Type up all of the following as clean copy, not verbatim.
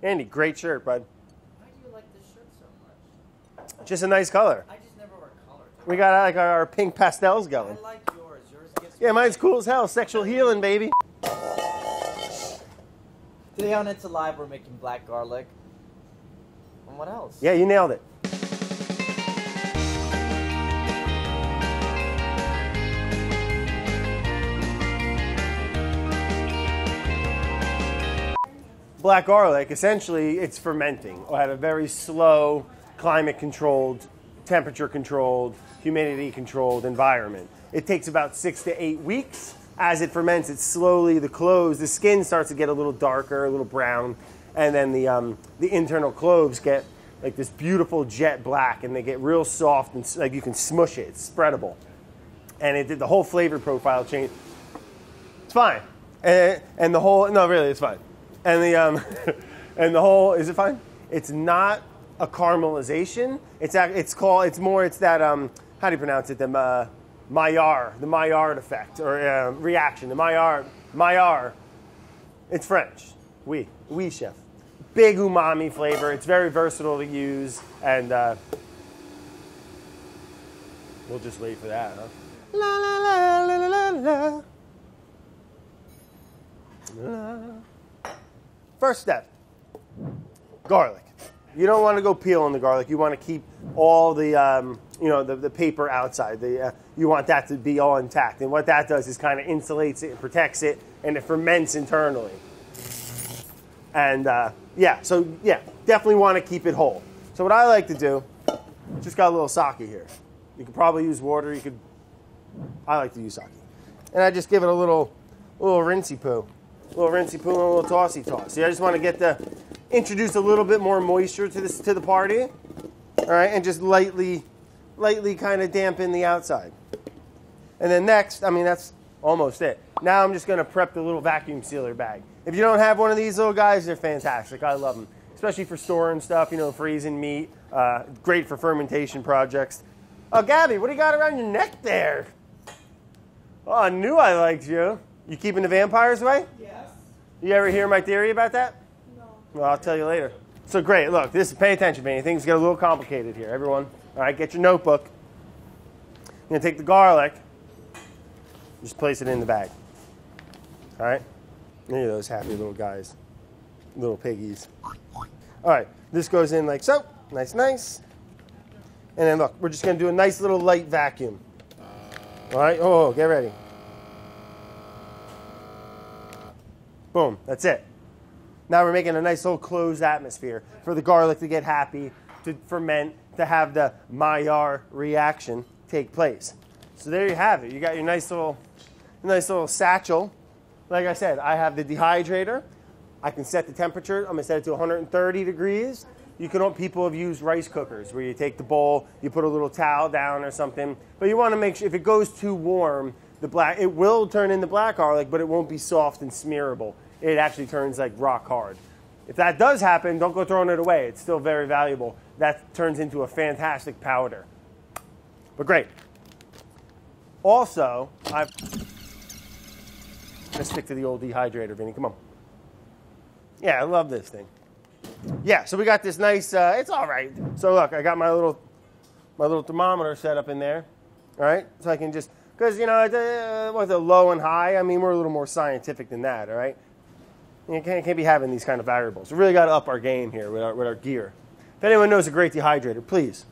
Andy, great shirt, bud. Why do you like this shirt so much? Just a nice color. I just never wear color. We got like our pink pastels going. I like yours. Yours gets Yeah, mine's cool as hell. Sexual healing, baby. Today on It's Alive, we're making black garlic. And what else? Yeah, you nailed it. Black garlic, essentially, it's fermenting at a very slow, climate-controlled, temperature-controlled, humidity-controlled environment. It takes about 6 to 8 weeks. As it ferments, it slowly, the skin starts to get a little darker, a little brown, and then the internal cloves get like this beautiful jet black, and they get real soft, and like you can smush it. It's spreadable. And the whole flavor profile change. It's fine. And the whole, no, really, it's fine. And and the whole, is it fine? It's not a caramelization. It's that, how do you pronounce it? The Maillard effect, or reaction. The Maillard. It's French. Oui, chef. Big umami flavor. It's very versatile to use, and we'll just wait for that, huh? La la la la la la la. First step, garlic. You don't want to go peeling the garlic. You want to keep all the, the paper outside. You want that to be all intact. And what that does is kind of insulates it, protects it, and it ferments internally. And definitely want to keep it whole. So what I like to do, just got a little sake here. You could probably use water. I like to use sake. And I just give it a little rinsey poo. A little rinsey poo and a little tossy toss. See, I just want to introduce a little bit more moisture to the party. All right, and just lightly kind of dampen the outside. And then next, that's almost it. Now I'm just going to prep the little vacuum sealer bag. If you don't have one of these little guys, they're fantastic. I love them, especially for storing stuff, freezing meat. Great for fermentation projects. Oh, Gabby, what do you got around your neck there? Oh, I knew I liked you. You keeping the vampires away? Yes. You ever hear my theory about that? No. Well, I'll tell you later. So great, look, pay attention, man. Things get a little complicated here, everyone. All right, get your notebook. You're going to take the garlic, just place it in the bag. All right? Look at those happy little guys, little piggies. All right, this goes in like so, nice. And then look, we're just going to do a nice little light vacuum. All right, get ready. Boom, that's it. Now we're making a nice little closed atmosphere for the garlic to get happy, to ferment, to have the Maillard reaction take place. So there you have it. You got your nice little satchel. Like I said, I have the dehydrator. I can set the temperature. I'm going to set it to 130 degrees. People have used rice cookers where you take the bowl, you put a little towel down or something. But you want to make sure, if it goes too warm, it will turn into black garlic, but it won't be soft and smearable. It actually turns like rock hard. If that does happen, don't go throwing it away. It's still very valuable. That turns into a fantastic powder. But great. Also, let's stick to the old dehydrator, Vinny. Come on. Yeah, I love this thing. Yeah, so we got this nice, it's all right. So look, I got my little thermometer set up in there. All right, so I can just, because, with a low and high, we're a little more scientific than that, all right? You can't be having these kind of variables. We really got to up our game here with our gear. If anyone knows a great dehydrator, please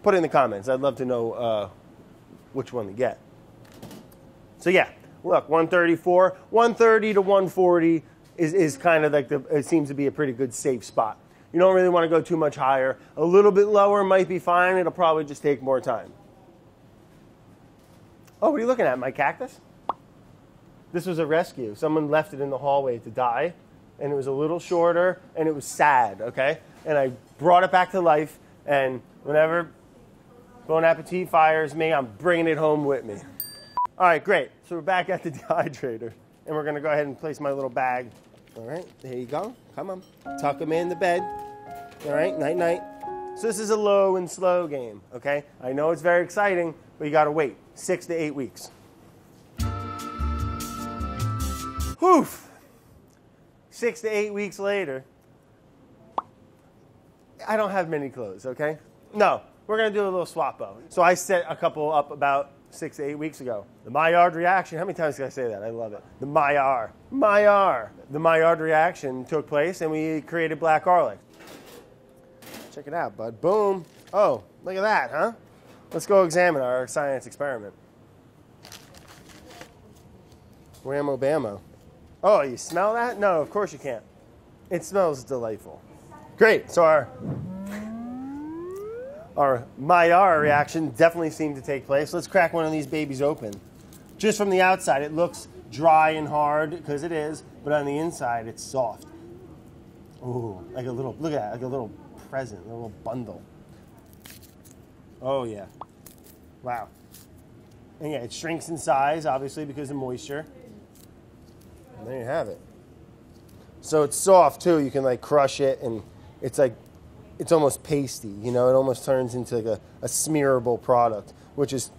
put it in the comments. I'd love to know which one to get. So yeah, look, 134, 130 to 140 is kind of like it seems to be a pretty good safe spot. You don't really want to go too much higher. A little bit lower might be fine. It'll probably just take more time. Oh, what are you looking at? My cactus? This was a rescue. Someone left it in the hallway to die, and it was a little shorter, and it was sad, okay? And I brought it back to life, and whenever Bon Appétit fires me, I'm bringing it home with me. All right, great. So we're back at the dehydrator, and we're going to go ahead and place my little bag. All right, there you go. Come on. Tuck them in the bed. All right, night-night. So this is a low and slow game, okay? I know it's very exciting, but you got to wait 6 to 8 weeks. Whew. 6 to 8 weeks later, I don't have many clothes, okay? No, we're going to do a little swap-o. So I set a couple up about 6 to 8 weeks ago. The Maillard reaction, how many times did I say that? I love it. The Maillard. Maillard. The Maillard reaction took place, and we created black garlic. Check it out, bud. Boom. Oh, look at that, huh? Let's go examine our science experiment. Whammo bammo. Oh, you smell that? No, of course you can't. It smells delightful. Great. So our Maillard reaction definitely seemed to take place. Let's crack one of these babies open. Just from the outside, it looks dry and hard, because it is, but on the inside, it's soft. Ooh, like a little, look at that, like a little present, a little bundle. Oh, yeah. Wow. And yeah, it shrinks in size, obviously, because of moisture. And there you have it. So it's soft, too. You can, like, crush it, and it's like, it's almost pasty, you know? It almost turns into like a smearable product, which is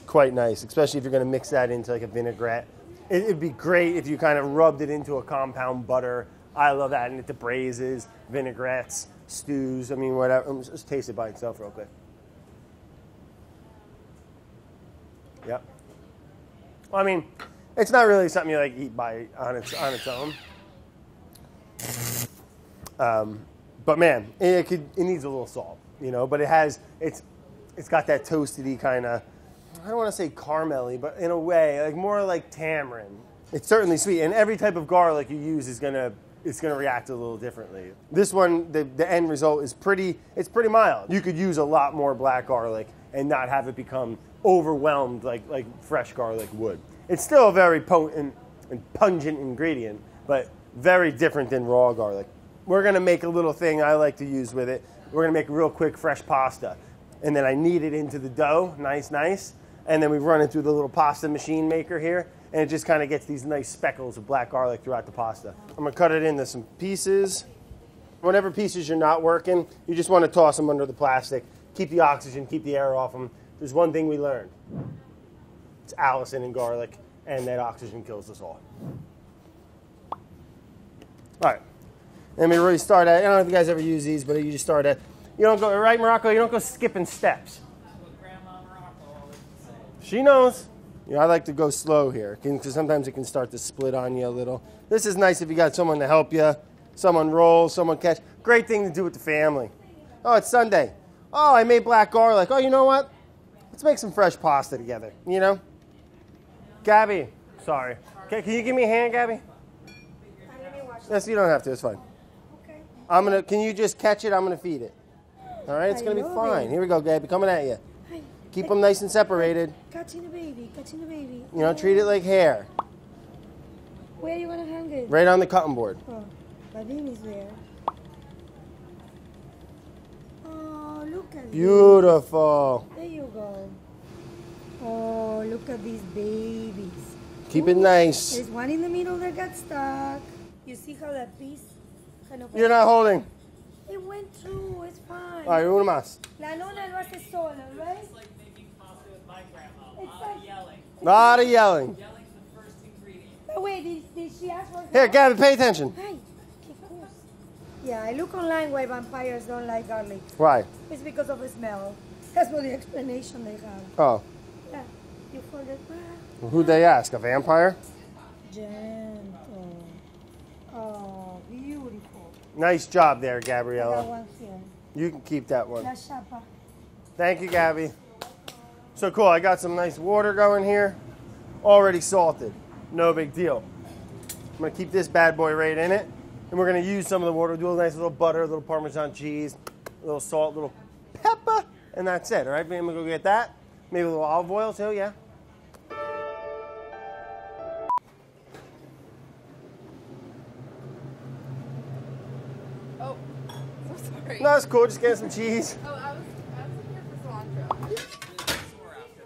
quite nice, especially if you're going to mix that into like a vinaigrette. It'd be great if you kind of rubbed it into a compound butter. I love adding it to braises, vinaigrettes, stews. I mean, whatever. Just taste it by itself real quick. Yep. Well, I mean, it's not really something you like eat on its own. But man, it needs a little salt, you know. But it's got that toasty kind of, I don't want to say caramelly, but in a way, like more like tamarind. It's certainly sweet, and every type of garlic you use is gonna react a little differently. This one, the end result is it's pretty mild. You could use a lot more black garlic and not have it become overwhelmed like fresh garlic would. It's still a very potent and pungent ingredient, but very different than raw garlic. We're going to make a little thing I like to use with it. We're going to make real quick fresh pasta. And then I knead it into the dough, nice. And then we run it through the little pasta machine maker here. And it just kind of gets these nice speckles of black garlic throughout the pasta. I'm going to cut it into some pieces. Whatever pieces you're not working, you just want to toss them under the plastic. Keep the oxygen, keep the air off them. There's one thing we learned. It's allicin in garlic, and that oxygen kills us all. All right. And we really start at, I don't know if you guys ever use these, but you just start at, you don't go, right, Morocco? You don't go skipping steps. That's what Grandma Morocco always said. She knows. You know, I like to go slow here, because sometimes it can start to split on you a little. This is nice if you got someone to help you, someone roll, someone catch. Great thing to do with the family. Oh, it's Sunday. Oh, I made black garlic. Oh, you know what? Let's make some fresh pasta together, you know? Gabby, sorry. Okay, can you give me a hand, Gabby? Yes, you don't have to. It's fine. Okay. Can you just catch it? I'm gonna feed it. All right, it's gonna be fine. Here we go, Gabby. Coming at you. Hi. Keep them nice and separated. Catching the baby. You know, treat it like hair. Where are you gonna hang it? Right on the cutting board. Oh, Vadim is there. Oh, look at this. Beautiful. There you go. Oh, look at these babies. Keep it nice. There's one in the middle that got stuck. You see how that piece kind of... You're not holding. It went through. It's fine. All right, uno más. La nona lo hace sola, right? It's like making pasta with my grandma. A lot of yelling. Lot of yelling. Yelling's the first ingredient. Oh, wait, did she ask for help? Here, Gabby, pay attention. Hi. Of course. Yeah, I look online why vampires don't like garlic. Why? It's because of the smell. That's what the explanation they have. Oh. Yeah. You forget that? Who'd they ask? A vampire? Gentle. Oh, beautiful. Nice job there, I got Gabriella. one here. You can keep that one. La chapa. Thank you, Gabby. So cool. I got some nice water going here. Already salted. No big deal. I'm going to keep this bad boy right in it. And we're going to use some of the water. Do a nice little butter, a little Parmesan cheese, a little salt, a little pepper. And that's it. All right, I'm going to go get that. Maybe a little olive oil too, yeah. Oh, so sorry. No, it's cool. Just get some cheese. Oh, I was in here for cilantro. Sore after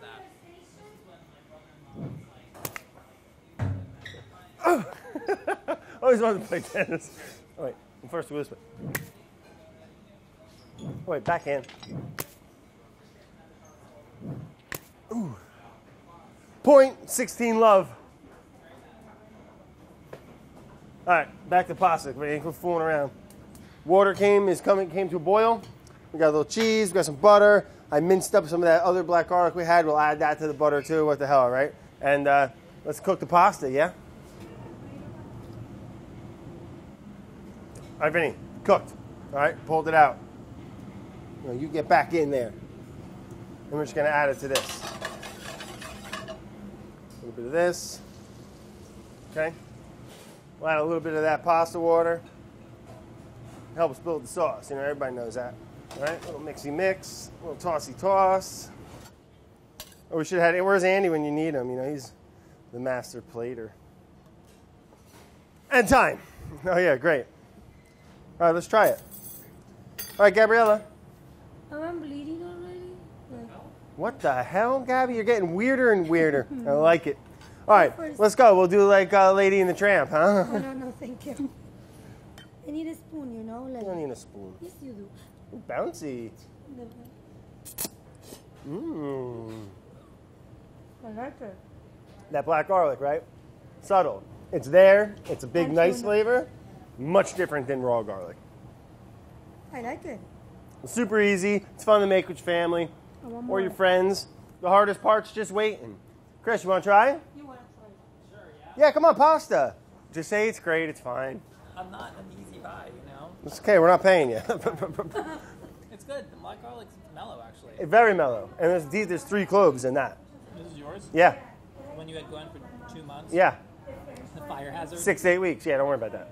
that. Always wanted to play tennis. Oh, wait, first with this one. Oh, wait, backhand. Ooh. Point 16 love. All right, back to pasta. We ain't fooling around. Water came to a boil. We got a little cheese. We got some butter. I minced up some of that other black garlic we had. We'll add that to the butter too. What the hell, right? And let's cook the pasta, yeah? All right, Vinny, cooked. All right, pulled it out. You get back in there. And we're just going to add it to this. A little bit of this. Okay? We'll add a little bit of that pasta water. Helps build the sauce. You know, everybody knows that. All right? A little mixy mix. A little tossy toss. Or we should have had, where's Andy when you need him? You know, he's the master plater. And time. Oh, yeah, great. All right, let's try it. All right, Gabriella. Oh, I'm bleeding already. What the hell, Gabby? You're getting weirder and weirder. I like it. All right, let's go. We'll do like Lady and the Tramp, huh? No, thank you. I need a spoon, you know? Like, You don't need a spoon. yes, you do. Ooh, bouncy. Mmm. I like it. That black garlic, right? Subtle. It's there. It's a big, And nice tuna. flavor. Much different than raw garlic. I like it. Super easy. It's fun to make with your family I want or more. your friends. The hardest part's just waiting. Chris, you want to try? You want to try? Sure, yeah. Yeah, come on, pasta. Just say it's great. It's fine. I'm not an easy buy, you know? It's okay. We're not paying you. It's good. The black garlic's mellow, actually. Very mellow. And there's 3 cloves in that. This is yours? Yeah. When you had gone for 2 months? Yeah. The fire hazard? 6 to 8 weeks. Yeah, don't worry about that.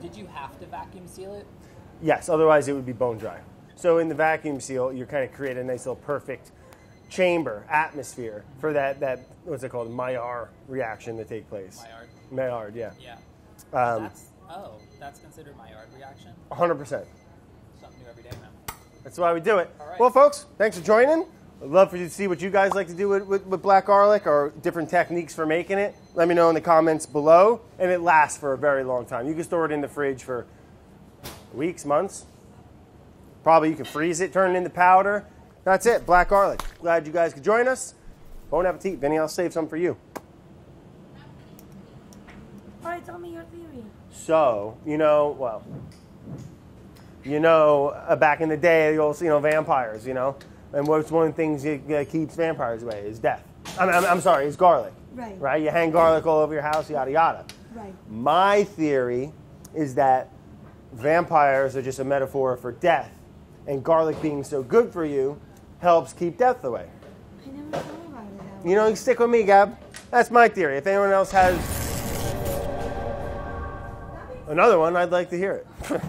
Did you have to vacuum seal it? Yes, otherwise it would be bone dry. So in the vacuum seal, you kind of create a nice little perfect chamber, atmosphere for that what's it called, Maillard reaction to take place. Maillard? Maillard, yeah. Yeah. That's considered Maillard reaction? 100%. Something new every day, man. That's why we do it. All right. Well, folks, thanks for joining. I'd love for you to see what you guys like to do with black garlic or different techniques for making it. Let me know in the comments below. And it lasts for a very long time. You can store it in the fridge for weeks, months. Probably you can freeze it, turn it into powder. That's it, black garlic. Glad you guys could join us. Bon appetit. Vinny, I'll save some for you. All right, tell me your theory. So, back in the day, the old, vampires, and what's one of the things that keeps vampires away is death. I'm sorry, it's garlic. Right. Right? You hang garlic all over your house, yada, yada. Right. My theory is that vampires are just a metaphor for death, and garlic being so good for you helps keep death away. I never thought about it. You stick with me, Gab. That's my theory. If anyone else has another one, I'd like to hear it.